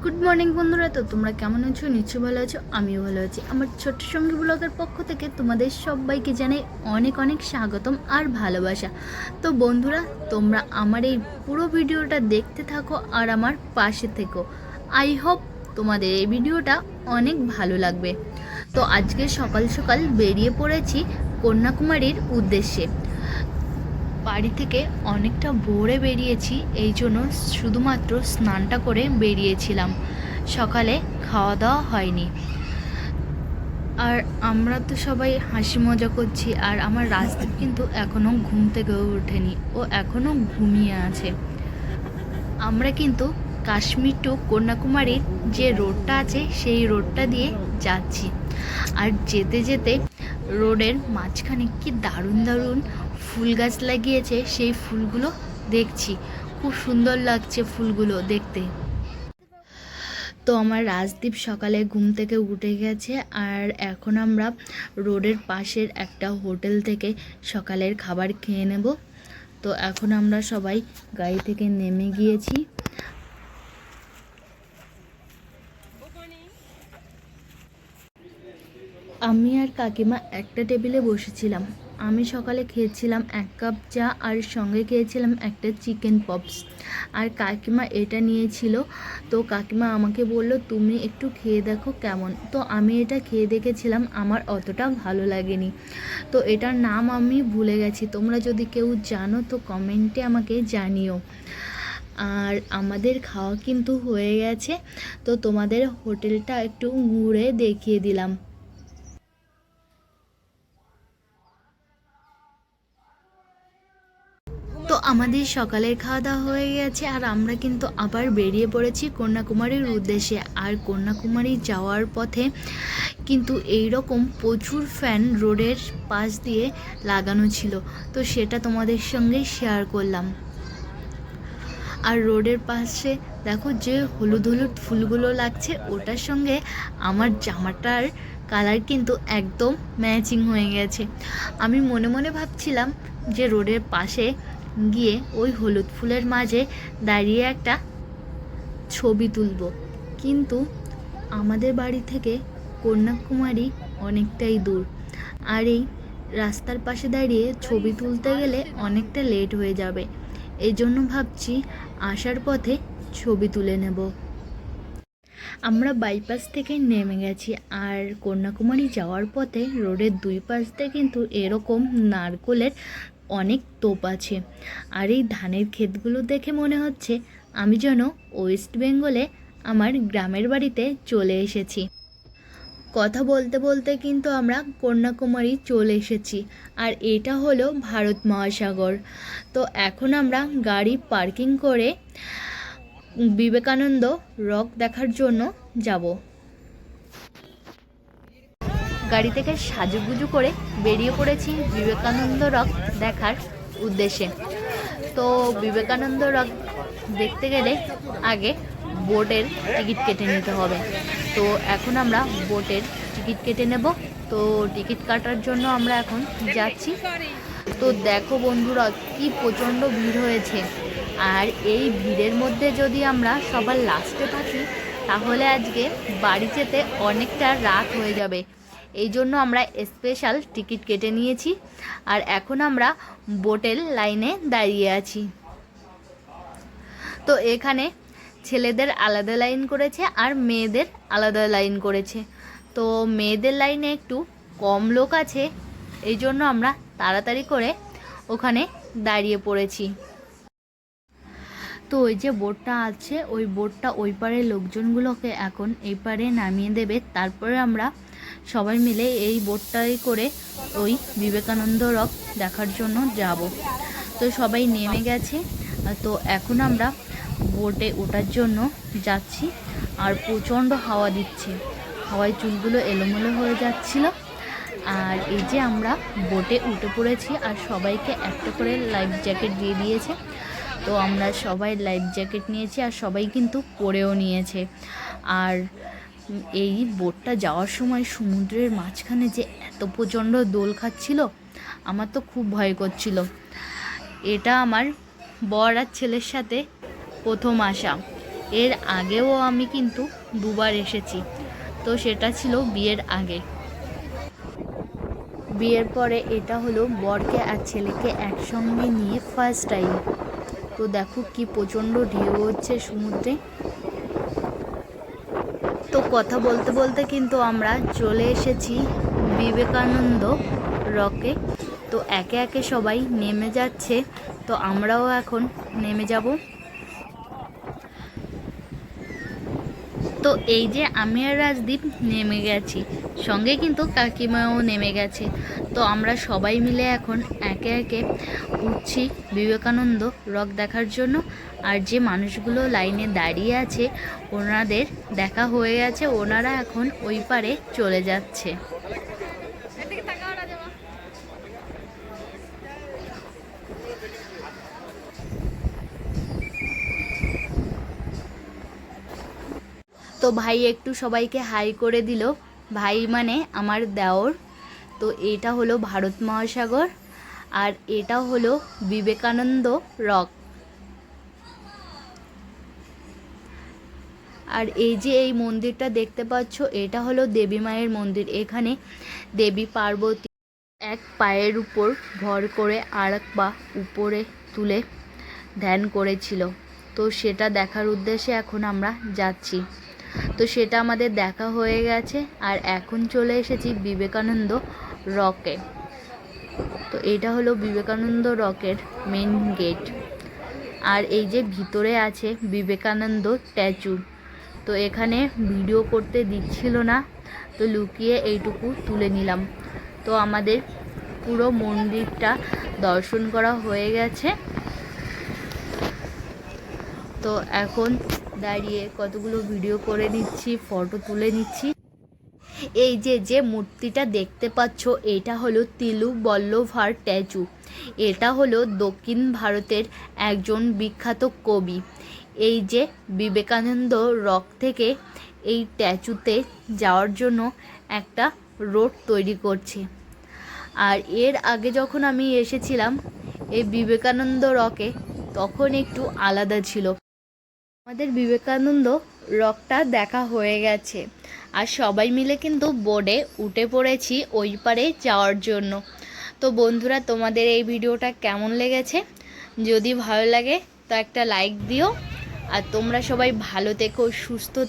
Good morning বন্ধুরা। তো তোমরা কেমন আছো? নিশ্চয়ই ভালো আছো, আমিও ভালো আছি। আমার ছোট্ট সঙ্গী ব্লগের পক্ষ থেকে তোমাদের সবাইকে জানাই অনেক অনেক স্বাগতম আর ভালোবাসা। তো বন্ধুরা, তোমরা আমার এই পুরো ভিডিওটা দেখতে থাকো আর আমার পাশে থেকো। আই হোপ তোমাদের এই ভিডিওটা অনেক ভালো লাগবে। তো আজকে সকাল সকাল বেরিয়ে পড়েছি কন্যাকুমারীর উদ্দেশ্যে। বাড়ি থেকে অনেকটা ভোরে বেরিয়েছি, এই জন্য শুধুমাত্র স্নানটা করে বেরিয়েছিলাম। সকালে খাওয়া দাওয়া হয়নি। আর আমরা তো সবাই হাসি মজা করছি, আর আমার রাজদীপ কিন্তু এখনও ঘুম থেকে ওঠেনি, ও এখনও ঘুমিয়ে আছে। আমরা কিন্তু কাশ্মীর টু কন্যাকুমারীর যে রোডটা আছে সেই রোডটা দিয়ে যাচ্ছি। আর যেতে যেতে রোডের মাঝখানে কি দারুণ দারুণ ফুল গাছ লাগিয়েছে, সেই ফুলগুলো দেখছি। খুব সুন্দর লাগছে ফুলগুলো দেখতে। তো আমার রাজদীপ সকালে ঘুম থেকে উঠে গেছে, আর এখন আমরা রোডের পাশের একটা হোটেল থেকে সকালের খাবার খেয়ে নেব। তো এখন আমরা সবাই গাড়ি থেকে নেমে গিয়েছি। আমি আর কাকিমা একটা টেবিলে বসেছিলাম। আমি সকালে খেয়েছিলাম 1 কাপ চা, আর সঙ্গে খেয়েছিলাম একটা চিকেন পপস। আর কাকিমা এটা নিয়েছিল। তো কাকিমা আমাকে বলল, তুমি একটু খেয়ে দেখো কেমন। তো আমি এটা খেয়ে দেখেছিলাম, আমার অতটা ভালো লাগেনি। তো এটার নাম আমি ভুলে গেছি। তোমরা যদি কেউ জানো তো কমেন্টে আমাকে জানিও। আর আমাদের খাওয়া কিন্তু হয়ে গেছে। তো তোমাদের হোটেলটা একটু ঘুরে দেখিয়ে দিলাম। তো আমাদের সকালের খাওয়া দাওয়া হয়ে গেছে, আর আমরা কিন্তু আবার বেরিয়ে পড়েছি কন্যাকুমারীর উদ্দেশ্যে। আর কন্যাকুমারী যাওয়ার পথে কিন্তু এই রকম প্রচুর ফ্যান রোডের পাশ দিয়ে লাগানো ছিল, তো সেটা তোমাদের সঙ্গে শেয়ার করলাম। আর রোডের পাশে দেখো যে হলুদ হলুদ ফুলগুলো লাগছে, ওটার সঙ্গে আমার জামাটার কালার কিন্তু একদম ম্যাচিং হয়ে গেছে। আমি মনে মনে ভাবছিলাম যে রোডের পাশে গিয়ে ওই হলুদ ফুলের মাঝে দাঁড়িয়ে একটা ছবি তুলব, কিন্তু আমাদের বাড়ি থেকে কন্যাকুমারী অনেকটাই দূর, আর এই রাস্তার পাশে দাঁড়িয়ে ছবি তুলতে গেলে অনেকটা লেট হয়ে যাবে। এই জন্য ভাবছি আসার পথে ছবি তুলে নেব। আমরা বাইপাস থেকে নেমে গেছি, আর কন্যাকুমারী যাওয়ার পথে রোডের দুই পাশ দিয়ে কিন্তু এরকম নারকোলের অনেক তোপ আছে। আর এই ধানের ক্ষেতগুলো দেখে মনে হচ্ছে আমি যেন ওয়েস্ট বেঙ্গলে আমার গ্রামের বাড়িতে চলে এসেছি। কথা বলতে বলতে কিন্তু আমরা কন্যাকুমারী চলে এসেছি, আর এটা হলো ভারত মহাসাগর। তো এখন আমরা গাড়ি পার্কিং করে বিবেকানন্দ রক দেখার জন্য যাব। গাড়ি থেকে সাজুগুজু করে বেরিয়ে পড়েছি বিবেকানন্দ রক দেখার উদ্দেশ্যে। তো বিবেকানন্দ রক দেখতে গেলে আগে বোটের টিকিট কেটে নিতে হবে। তো এখন আমরা বোটের টিকিট কেটে নেব। তো টিকিট কাটার জন্য আমরা এখন যাচ্ছি। তো দেখো বন্ধুরা, কি প্রচণ্ড ভিড় হয়েছে। আর এই ভিড়ের মধ্যে যদি আমরা সবার লাস্টে থাকি, তাহলে আজকে বাড়ি যেতে অনেকটা রাত হয়ে যাবে। এই জন্য আমরা স্পেশাল টিকিট কেটে নিয়েছি, আর এখন আমরা বোটের লাইনে দাঁড়িয়ে আছি। তো এখানে ছেলেদের আলাদা লাইন করেছে আর মেয়েদের আলাদা লাইন করেছে। তো মেয়েদের লাইনে একটু কম লোক আছে, এই জন্য আমরা তাড়াতাড়ি করে ওখানে দাঁড়িয়ে পড়েছি। তো ওই যে বোটটা আছে, ওই বোটটা ওই পারের লোকজনগুলোকে এখন এই পারে নামিয়ে দেবে। তারপরে আমরা সবাই মিলে এই বোটটাই করে ওই বিবেকানন্দ রক দেখার জন্য যাব। তো সবাই নেমে গেছে। তো এখন আমরা বোটে ওঠার জন্য যাচ্ছি, আর প্রচণ্ড হাওয়া দিচ্ছে, হাওয়ায় চুলগুলো এলোমেলো হয়ে যাচ্ছিল। আর এই যে আমরা বোটে উঠে পড়েছি, আর সবাইকে একটা করে লাইফ জ্যাকেট দিয়ে দিয়েছে। তো আমরা সবাই লাইফ জ্যাকেট নিয়েছি, আর সবাই কিন্তু পরেও নিয়েছে। আর এই বোটটা যাওয়ার সময় সমুদ্রের মাঝখানে যে এত প্রচণ্ড দোল খাচ্ছিল, আমার তো খুব ভয় করছিল। এটা আমার বর আর ছেলের সাথে প্রথম আসা। এর আগেও আমি কিন্তু দুবার এসেছি, তো সেটা ছিল বিয়ের আগে। বিয়ের পরে এটা হলো বরকে আর ছেলেকে একসঙ্গে নিয়ে ফার্স্ট টাইম। তো দেখো কি প্রচণ্ড ঢেউ হচ্ছে সমুদ্রে। তো কথা বলতে বলতে কিন্তু আমরা চলে এসেছি বিবেকানন্দ রকে। তো একে একে সবাই নেমে যাচ্ছে, তো আমরাও এখন নেমে যাব। তো এই যে আমি আর রাজদীপ নেমে গেছি, সঙ্গে কিন্তু কাকিমাও নেমে গেছে। তো আমরা সবাই মিলে এখন একে একে উঠছি বিবেকানন্দ রক দেখার জন্য। আর যে মানুষগুলো লাইনে দাঁড়িয়ে আছে ওনাদের দেখা হয়ে গেছে, ওনারা এখন ওই পারে চলে যাচ্ছে। তো ভাই একটু সবাইকে হাই করে দিল, ভাই মানে আমার দেওর। তো এটা হলো ভারত মহাসাগর আর এটা হলো বিবেকানন্দ রক। আর এই যে এই মন্দিরটা দেখতে পাচ্ছ, এটা হলো দেবী মায়ের মন্দির। এখানে দেবী পার্বতী এক পায়ের উপর ভর করে আর এক পা উপরে তুলে ধ্যান করেছিল। তো সেটা দেখার উদ্দেশ্যে এখন আমরা যাচ্ছি। তো সেটা আমাদের দেখা হয়ে গেছে আর এখন চলে এসেছি বিবেকানন্দ রকে। তো এটা হলো বিবেকানন্দ রকের মেন গেট। আর এই যে ভিতরে আছে বিবেকানন্দ স্ট্যাচু। তো এখানে ভিডিও করতে দিচ্ছিল না, তো লুকিয়ে এইটুকু তুলে নিলাম। তো আমাদের পুরো মন্দিরটা দর্শন করা হয়ে গেছে। তো এখন দাঁড়িয়ে কতগুলো ভিডিও করে নিচ্ছি, ফটো তুলে নিচ্ছি। এই যে যে মূর্তিটা দেখতে পাচ্ছ এটা হলো তিরুবল্লভার স্ট্যাচু। এটা হলো দক্ষিণ ভারতের একজন বিখ্যাত কবি। এই যে বিবেকানন্দ রক থেকে এই স্ট্যাচুতে যাওয়ার জন্য একটা রোড তৈরি করছে। আর এর আগে যখন আমি এসেছিলাম এই বিবেকানন্দ রকে, তখন একটু আলাদা ছিল। আমাদের বিবেকানন্দ রকটা দেখা হয়ে গেছে আর সবাই মিলে কিন্তু বোটে উঠে পড়েছি ওই পারে যাওয়ার জন্য। তো বন্ধুরা, তোমাদের এই ভিডিওটা কেমন লেগেছে? যদি ভালো লাগে তো একটা লাইক দিও। আর তোমরা সবাই ভালো থেকো, সুস্থ থেকো।